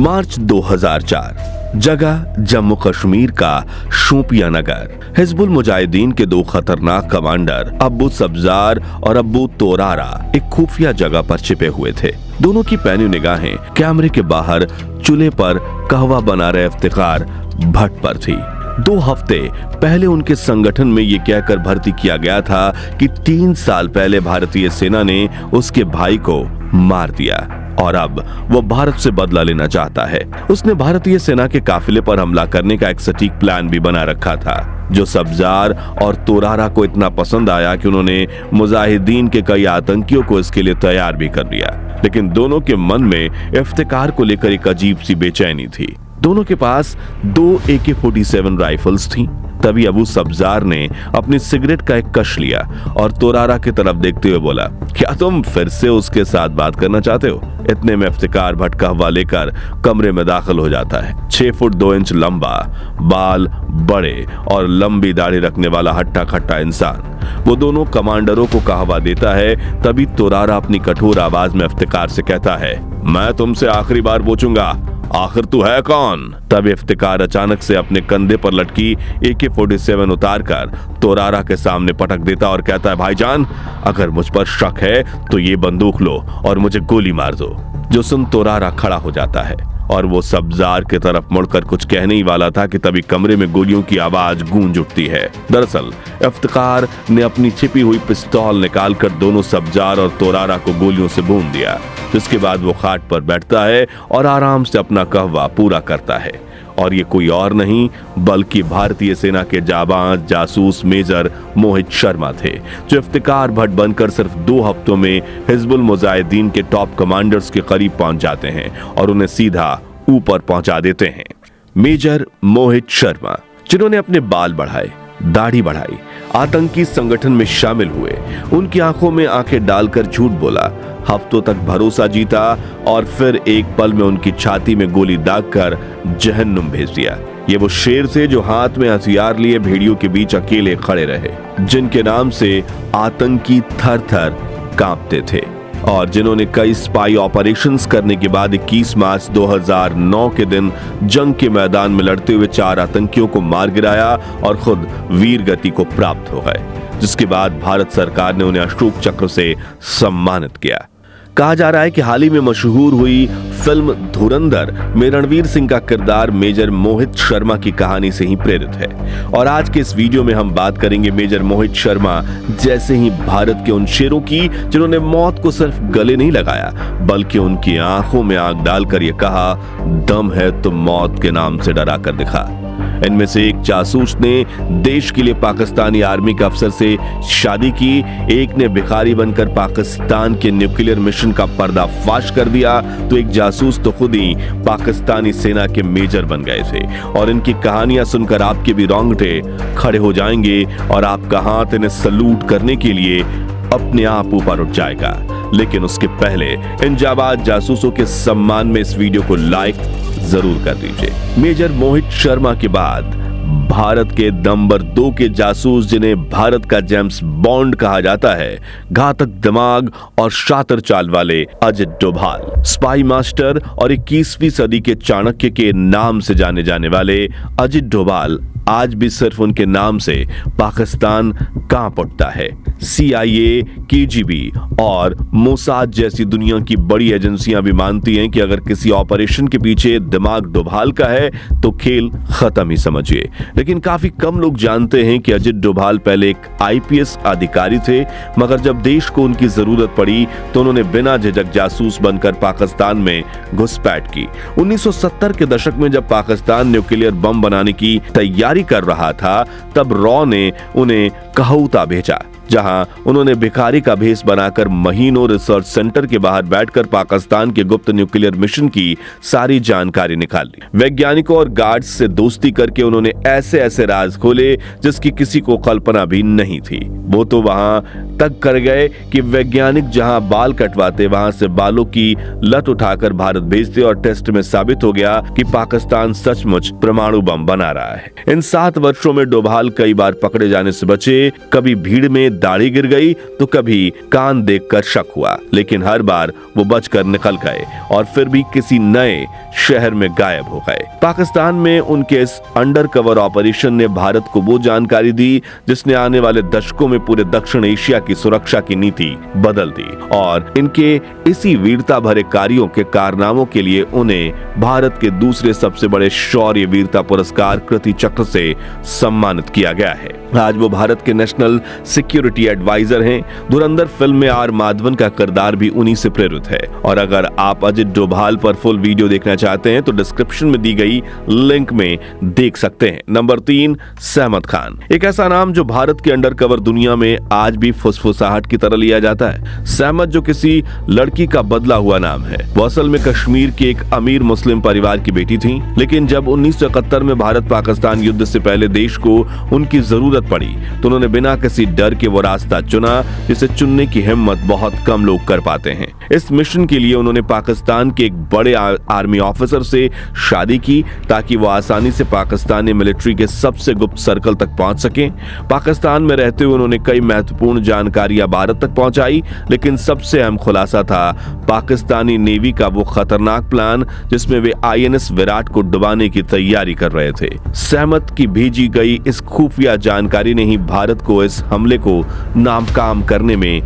मार्च 2004, जगह जम्मू कश्मीर का शोपिया नगर। हिजबुल मुजाहिदीन के दो खतरनाक कमांडर अब्बू सब्जार और अब्बू तोरारा एक खुफिया जगह पर छिपे हुए थे। दोनों की पैनी निगाहें कैमरे के बाहर चूल्हे पर कहवा बना रहे इफ्तिकार भट्ट पर थी। 2 हफ्ते पहले उनके संगठन में ये कहकर भर्ती किया गया था कि 3 साल पहले भारतीय सेना ने उसके भाई को मार दिया और अब वो भारत से बदला लेना चाहता है। उसने भारतीय सेना के काफिले पर हमला करने का एक सटीक प्लान भी बना रखा था, जो सब्जार और तोरारा को इतना पसंद आया कि उन्होंने मुजाहिदीन के कई आतंकियों को इसके लिए तैयार भी कर लिया। लेकिन दोनों के मन में इफ्तिकार को लेकर एक अजीब सी बेचैनी थी। दोनों के पास 2 AK-47 राइफल्स थीं। तभी अबू सब्जार ने अपनी सिगरेट का एक कश लिया और तोरारा की तरफ देखते हुए बोला, क्या तुम फिर से उसके साथ बात करना चाहते हो? इतने में इफ्तिकार भट्ट कहवा लेकर कमरे में दाखिल हो जाता है। 6 फुट 2 इंच लंबा, बाल बड़े और लंबी दाढ़ी रखने वाला हट्टा खट्टा इंसान। वो दोनों कमांडरों को कहवा देता है। तभी तोरारा अपनी कठोर आवाज में इफ्तिकार से कहता है, मैं तुमसे आखिरी बार पूछूंगा, आखिर तू है कौन? तब इफ्तिकार अचानक से अपने कंधे पर लटकी AK-47 उतारकर तोरारा के सामने पटक देता और कहता है, भाईजान, अगर मुझ पर शक है तो ये बंदूक लो और मुझे गोली मार दो। जो सुन तोरारा खड़ा हो जाता है और वो सब्जार की तरफ मुड़कर कुछ कहने ही वाला था कि तभी कमरे में गोलियों की आवाज गूंज उठती है। दरअसल इफ्तिकार ने अपनी छिपी हुई पिस्तौल निकालकर दोनों सब्जार और तोरारा को गोलियों से भून दिया। जिसके बाद वो खाट पर बैठता है और आराम से अपना कहवा पूरा करता है। और ये कोई और नहीं बल्कि भारतीय सेना के जाबाज जासूस मेजर मोहित शर्मा थे, जो इफ्तिकार भट्ट बनकर सिर्फ 2 हफ्तों में हिजबुल मुजाहिदीन के टॉप कमांडर्स के करीब पहुंच जाते हैं और उन्हें सीधा ऊपर पहुंचा देते हैं। मेजर मोहित शर्मा, जिन्होंने अपने बाल बढ़ाए, दाढ़ी बढ़ाई, आतंकी संगठन में शामिल हुए, उनकी आंखों में आंखें डालकर झूठ बोला, हफ्तों तक भरोसा जीता और फिर एक पल में उनकी छाती में गोली दागकर जहन्नुम भेज दिया। ये वो शेर थे जो हाथ में हथियार लिए भेड़ियों के बीच अकेले खड़े रहे, जिनके नाम से आतंकी थर-थर कांपते थे और जिन्होंने कई स्पाई ऑपरेशंस करने के बाद 21 मार्च 2009 के दिन जंग के मैदान में लड़ते हुए 4 आतंकियों को मार गिराया और खुद वीर गति को प्राप्त हो गए, जिसके बाद भारत सरकार ने उन्हें अशोक चक्र से सम्मानित किया। कहा जा रहा है कि हाल ही में मशहूर हुई फिल्म धुरंधर में रणवीर सिंह का किरदार मेजर मोहित शर्मा की कहानी से ही प्रेरित है। और आज के इस वीडियो में हम बात करेंगे मेजर मोहित शर्मा जैसे ही भारत के उन शेरों की, जिन्होंने मौत को सिर्फ गले नहीं लगाया बल्कि उनकी आंखों में आग डालकर यह कहा, दम है तो मौत के नाम से डरा कर दिखा। इनमें से एक जासूस ने देश के लिए पाकिस्तानी आर्मी के अफसर से शादी की, एक ने भिखारी बनकर पाकिस्तान के न्यूक्लियर मिशन का पर्दाफाश कर दिया, तो एक जासूस तो खुद ही पाकिस्तानी सेना के मेजर बन गए थे। और इनकी कहानियां सुनकर आपके भी रोंगटे खड़े हो जाएंगे और आपका हाथ इन्हें सलूट करने के लिए अपने आप ऊपर उठ जाएगा। लेकिन उसके पहले इन जाबाज जासूसों के सम्मान में इस वीडियो को लाइक जरूर कर दीजिए। मेजर मोहित शर्मा के बाद भारत के नंबर 2 के जासूस, जिन्हें भारत का जेम्स बॉन्ड कहा जाता है, घातक दिमाग और शातिर चाल वाले अजित डोभाल, स्पाई मास्टर और 21वीं सदी के चाणक्य के नाम से जाने जाने वाले अजित डोभाल आज भी सिर्फ उनके नाम से पाकिस्तान कांप उठता है। CIA, KGB और मोसाद जैसी दुनिया की बड़ी एजेंसियां भी मानती हैं कि अगर किसी ऑपरेशन के पीछे दिमाग डोभाल का है तो खेल खत्म ही समझिए। लेकिन काफी कम लोग जानते हैं कि अजित डोभाल पहले एक IPS अधिकारी थे, मगर जब देश को उनकी जरूरत पड़ी तो उन्होंने बिना झिझक जासूस बनकर पाकिस्तान में घुसपैठ की। 1970 के दशक में जब पाकिस्तान न्यूक्लियर बम बनाने की तैयारी कर रहा था, तब रॉ ने उन्हें कहौता भेजा, जहां उन्होंने भिखारी का भेष बनाकर महीनों रिसर्च सेंटर के बाहर बैठकर पाकिस्तान के गुप्त न्यूक्लियर मिशन की सारी जानकारी निकाली। वैज्ञानिकों और गार्ड्स से दोस्ती करके उन्होंने ऐसे ऐसे राज खोले जिसकी किसी को कल्पना भी नहीं थी। वो तो वहां तक कर गए कि वैज्ञानिक जहां बाल कटवाते वहां से बालों की लत उठाकर भारत भेजते और टेस्ट में साबित हो गया कि पाकिस्तान सचमुच परमाणु बम बना रहा है। इन 7 वर्षों में डोभाल कई बार पकड़े जाने से बचे, कभी भीड़ में दाढ़ी गिर गई तो कभी कान देखकर शक हुआ, लेकिन हर बार वो बचकर निकल गए और फिर भी किसी नए शहर में गायब हो गए। पाकिस्तान में उनके इस अंडरकवर ऑपरेशन ने भारत को वो जानकारी दी जिसने आने वाले दशकों में पूरे दक्षिण एशिया की सुरक्षा की नीति बदल दी, और इनके इसी वीरता भरे कार्यों के कारनामों के लिए उन्हें भारत के दूसरे सबसे बड़े शौर्य वीरता पुरस्कार कृति चक्र से सम्मानित किया गया है। आज वो भारत के नेशनल सिक्योरिटी एडवाइजर हैं। धुरंधर फिल्म में आर माधवन का किरदार भी उन्हीं से प्रेरित है। और अगर आप अजित डोभाल पर फुल वीडियो देखना चाहते हैं तो डिस्क्रिप्शन में दी गई लिंक में देख सकते हैं। नंबर 3, सहमत खान। एक ऐसा नाम जो भारत की अंडरकवर दुनिया में आज भी फुसफुसाहट की तरह लिया जाता है। सहमत जो किसी लड़की का बदला हुआ नाम है। वो असल में कश्मीर के एक अमीर मुस्लिम परिवार की बेटी थी, लेकिन जब 1971 में भारत पाकिस्तान युद्ध से पहले देश को उनकी जरूरत पड़ी तो उन्होंने बिना किसी डर के वो रास्ता चुना जिसे चुनने की हिम्मत बहुत कम लोग कर पाते हैं। इस मिशन के लिए उन्होंने पाकिस्तान के एक बड़े आर्मी ऑफिसर से शादी की ताकि वो आसानी से पाकिस्तानी मिलिट्री के सबसे गुप्त सर्कल तक पहुंच सकें। पाकिस्तान में रहते हुए उन्होंने कई महत्वपूर्ण जानकारियां भारत तक पहुंचाई, लेकिन सबसे अहम खुलासा था पाकिस्तानी नेवी का वो खतरनाक प्लान जिसमें वे INS विराट को डुबाने की तैयारी कर रहे थे। सहमत की भेजी गई इस खुफिया जानकारी ने ही भारत को इस हमले को नाकाम करने में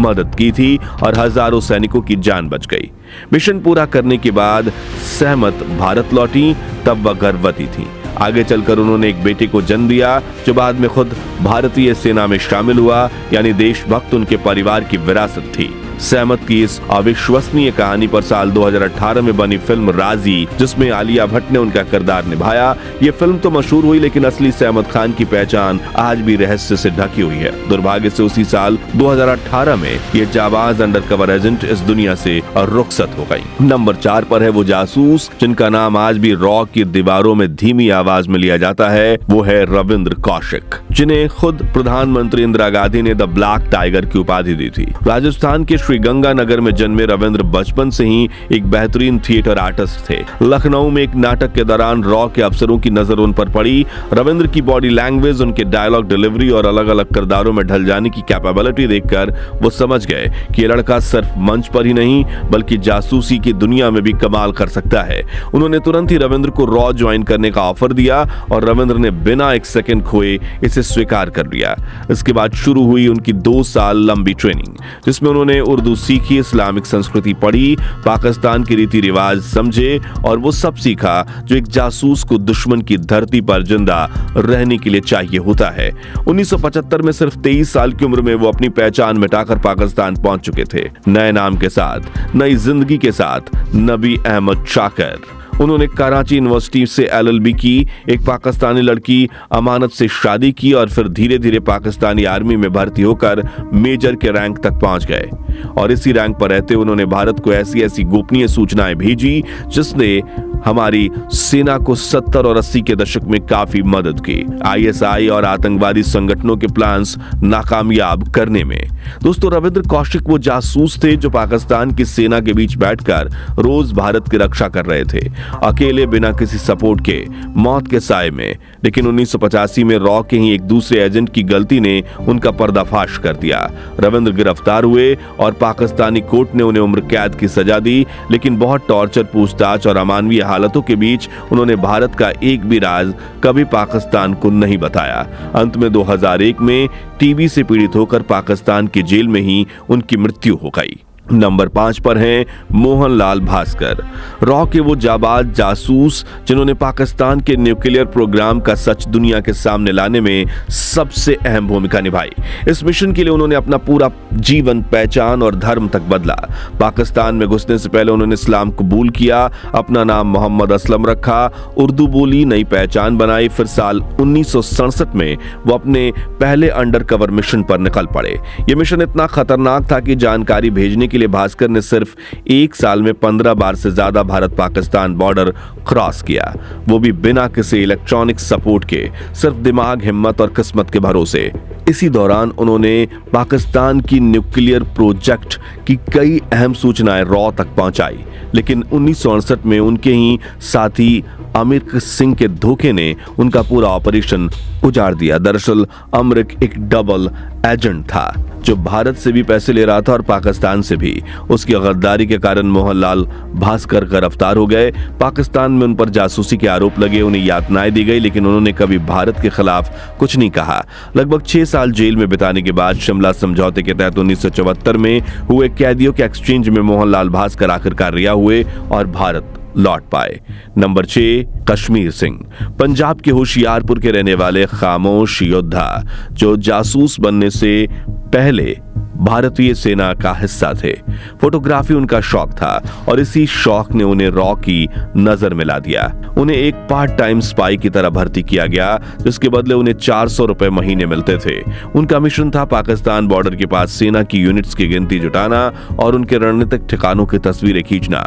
मदद की थी और हजारों सैनिकों की जान बच गई। मिशन पूरा करने के बाद सहमत भारत लौटी, तब वह गर्भवती थी। आगे चलकर उन्होंने एक बेटे को जन्म दिया जो बाद में खुद भारतीय सेना में शामिल हुआ, यानी देशभक्त उनके परिवार की विरासत थी। सहमत की इस अविश्वसनीय कहानी पर साल 2018 में बनी फिल्म राजी, जिसमें आलिया भट्ट ने उनका किरदार निभाया। ये फिल्म तो मशहूर हुई, लेकिन असली सहमत खान की पहचान आज भी रहस्य से ढकी हुई है। दुर्भाग्य से उसी साल 2018 में ये जाबाज अंडरकवर एजेंट इस दुनिया से रुखसत हो गई। नंबर 4 पर है वो जासूस जिनका नाम आज भी रॉ की दीवारों में धीमी आवाज में लिया जाता है। वो है रविंद्र कौशिक, जिन्हें खुद प्रधानमंत्री इंदिरा गांधी ने द ब्लैक टाइगर की उपाधि दी थी। राजस्थान के श्रीगंगानगर में जन्मे रविंद्र बचपन से ही एक बेहतरीन थिएटर आर्टिस्ट थे। लखनऊ में एक नाटक के दौरान रॉ के अफसरों की नजर उन पर पड़ी। रविंद्र की बॉडी लैंग्वेज, उनके डायलॉग डिलीवरी और अलग अलग किरदारों में ढल जाने की कैपेबिलिटी देखकर वो समझ गए कि ये लड़का सिर्फ मंच पर ही नहीं बल्कि जासूसी की दुनिया में भी कमाल कर सकता है। उन्होंने तुरंत ही रविंद्र को रॉ ज्वाइन करने का ऑफर दिया और रविंद्र ने बिना एक सेकंड खोए इसे स्वीकार कर लिया। इसके बाद शुरू हुई उनकी 2 साल लंबी ट्रेनिंग, जिसमें उन्होंने उर्दू सीखी, इस्लामिक संस्कृति पढ़ी, पाकिस्तान के रीति रिवाज समझे और वो सब सीखा जो एक जासूस को दुश्मन की धरती पर जिंदा रहने के लिए चाहिए होता है। 1975 में सिर्फ 23 साल की उम्र में वो अपनी पहचान मिटाकर पाकिस्तान पहुंच चुके थे, नए नाम के साथ, नई जिंदगी के साथ, नबी अहमद शाकिर। उन्होंने कराची यूनिवर्सिटी से LLB की, एक पाकिस्तानी लड़की अमानत से शादी की और फिर धीरे धीरे पाकिस्तानी आर्मी में भर्ती होकर मेजर के रैंक तक पहुंच गए। और इसी रैंक पर रहते उन्होंने भारत को ऐसी ऐसी गोपनीय सूचनाएं भेजी जिसने हमारी सेना को 70 और 80 के दशक में काफी मदद की ISI और आतंकवादी संगठनों के प्लान्स नाकामयाब करने में। दोस्तों, रविंद्र कौशिक वो जासूस थे जो पाकिस्तान की सेना के बीच बैठकर रोज भारत की रक्षा कर रहे थे, अकेले बिना किसी सपोर्ट के, मौत के साए में। लेकिन 1985 में रॉ के ही एक दूसरे एजेंट की गलती ने उनका पर्दाफाश कर दिया। रविंद्र गिरफ्तार हुए और पाकिस्तानी कोर्ट ने उन्हें उम्र कैद की सजा दी, लेकिन बहुत टॉर्चर, पूछताछ और अमानवीय हालतों के बीच उन्होंने भारत का एक भी राज कभी पाकिस्तान को नहीं बताया। अंत में 2001 में TB से पीड़ित होकर पाकिस्तान की जेल में ही उनकी मृत्यु हो गई। नंबर 5 पर हैं मोहनलाल भास्कर, रॉ के वो जाबाज जासूस जिन्होंने पाकिस्तान के न्यूक्लियर प्रोग्राम का सच दुनिया के सामने लाने में सबसे अहम भूमिका निभाई। इस मिशन के लिए उन्होंने अपना पूरा जीवन, पहचान और धर्म तक बदला। पाकिस्तान में घुसने से पहले उन्होंने इस्लाम कबूल किया, अपना नाम मोहम्मद असलम रखा, उर्दू बोली, नई पहचान बनाई। फिर साल 1967 में वो अपने पहले अंडरकवर मिशन पर निकल पड़े। ये मिशन इतना खतरनाक था कि जानकारी भेजने के लिए भास्कर ने सिर्फ 1 साल में 15 बार से ज्यादा भारत पाकिस्तान बॉर्डर क्रॉस किया, वो भी बिना किसी इलेक्ट्रॉनिक सपोर्ट के, सिर्फ दिमाग, हिम्मत और किस्मत के भरोसे। इसी दौरान उन्होंने पाकिस्तान की न्यूक्लियर प्रोजेक्ट की कई अहम सूचनाएं रॉ तक पहुंचाई, लेकिन 1968 में उनके ही साथी अमीर सिंह के धोखे ने उनका पूरा ऑपरेशन उजाड़ दिया। दरअसल अमर एक डबल एजेंट था जो भारत से भी पैसे ले रहा था और पाकिस्तान से भी। उसकी गद्दारी के कारण मोहनलाल भास्कर गिरफ्तार हो गए। पाकिस्तान में उन पर जासूसी के आरोप लगे, उन्हें यातनाएं दी गई, लेकिन उन्होंने कभी भारत के खिलाफ कुछ नहीं कहा। लगभग 6 साल जेल में बिताने के बाद शिमला समझौते के तहत 1974 में हुए कैदियों के एक्सचेंज में मोहनलाल भास्कर आखिरकार रिहा हुए और भारत लौट पाए। नंबर 6, कश्मीर सिंह। पंजाब के होशियारपुर के रहने वाले खामोश योद्धा जो जासूस बनने से पहले भारतीय सेना का हिस्सा थे। फोटोग्राफी उनका शौक था और इसी शौक ने उन्हें रॉ की नजर में ला दिया। उन्हें एक पार्ट टाइम स्पाई की तरह भर्ती किया गया, जिसके बदले उन्हें 400 रुपए महीने मिलते थे। उनका मिशन था पाकिस्तान बॉर्डर के पास सेना की यूनिट्स की गिनती जुटाना और उनके रणनीतिक ठिकानों की तस्वीरें खींचना।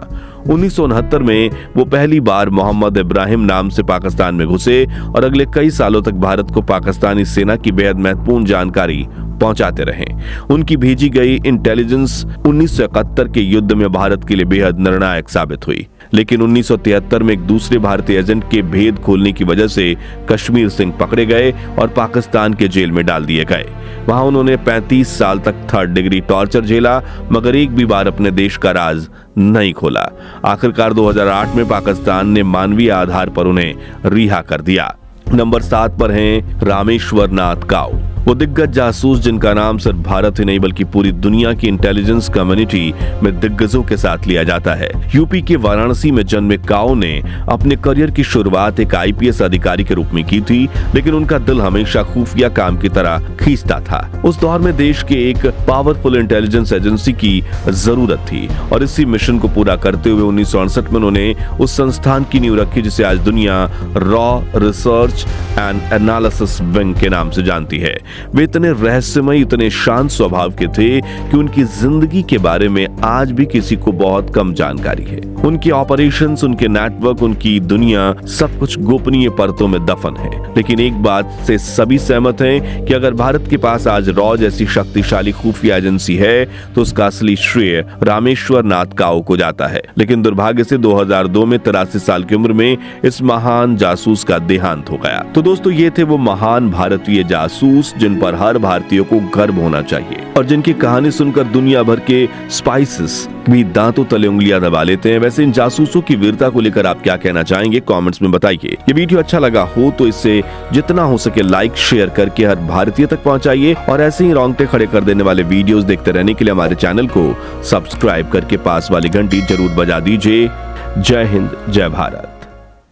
1969 में वो पहली बार मोहम्मद इब्राहिम नाम से पाकिस्तान में घुसे और अगले कई सालों तक भारत को पाकिस्तानी सेना की बेहद महत्वपूर्ण जानकारी पहुंचाते रहे। उनकी भेजी गई इंटेलिजेंस 1971 के युद्ध में भारत के लिए बेहद निर्णायक साबित हुई, लेकिन 1973 में एक दूसरे भारतीय एजेंट के भेद खोलने की वजह से कश्मीर सिंह पकड़े गए और पाकिस्तान के जेल में डाल दिए गए। वहां उन्होंने 35 साल तक 3rd डिग्री टॉर्चर झेला, मगर एक भी बार अपने देश का राज नहीं खोला। आखिरकार 2008 में पाकिस्तान ने मानवीय आधार पर उन्हें रिहा कर दिया। नंबर 7 पर हैं रामेश्वर नाथ काऊ। वो दिग्गज जासूस जिनका नाम सिर्फ भारत ही नहीं बल्कि पूरी दुनिया की इंटेलिजेंस कम्युनिटी में दिग्गजों के साथ लिया जाता है। यूपी के वाराणसी में जन्मे काऊ ने अपने करियर की शुरुआत एक आईपीएस अधिकारी के रूप में की थी, लेकिन उनका दिल हमेशा खुफिया काम की तरह खींचता था। उस दौर में देश के एक पावरफुल इंटेलिजेंस एजेंसी की जरूरत थी और इसी मिशन को पूरा करते हुए 1968 में उन्होंने उस संस्थान की नींव रखी जिसे आज दुनिया raw research and analysis wing के नाम से जानती है। वे इतने रहस्यमय, इतने शांत स्वभाव के थे कि उनकी जिंदगी के बारे में आज भी किसी को बहुत कम जानकारी है। उनके ऑपरेशंस, उनके नेटवर्क, उनकी दुनिया सब कुछ गोपनीय परतों में दफन है। लेकिन एक बात से सभी सहमत हैं कि अगर भारत के पास आज रॉ जैसी शक्तिशाली खुफिया एजेंसी है तो उसका असली श्रेय रामेश्वर नाथ काऊ को जाता है। लेकिन दुर्भाग्य से 2002 में 83 साल की उम्र में इस महान जासूस का देहांत हो गया। तो दोस्तों, ये थे वो महान भारतीय जासूस जिन पर हर भारतीय को गर्व होना चाहिए और जिनकी कहानी सुनकर दुनिया भर के स्पाइसेस भी दांतों तले उंगलियां दबा लेते हैं। वैसे इन जासूसों की वीरता को लेकर आप क्या कहना चाहेंगे, कमेंट्स में बताइए। ये वीडियो अच्छा लगा हो तो इसे जितना हो सके लाइक शेयर करके हर भारतीय तक पहुंचाइए और ऐसे ही रोंगटे खड़े कर देने वाले वीडियोस देखते रहने के लिए हमारे चैनल को सब्सक्राइब करके पास वाली घंटी जरूर बजा दीजिए। जय हिंद, जय भारत।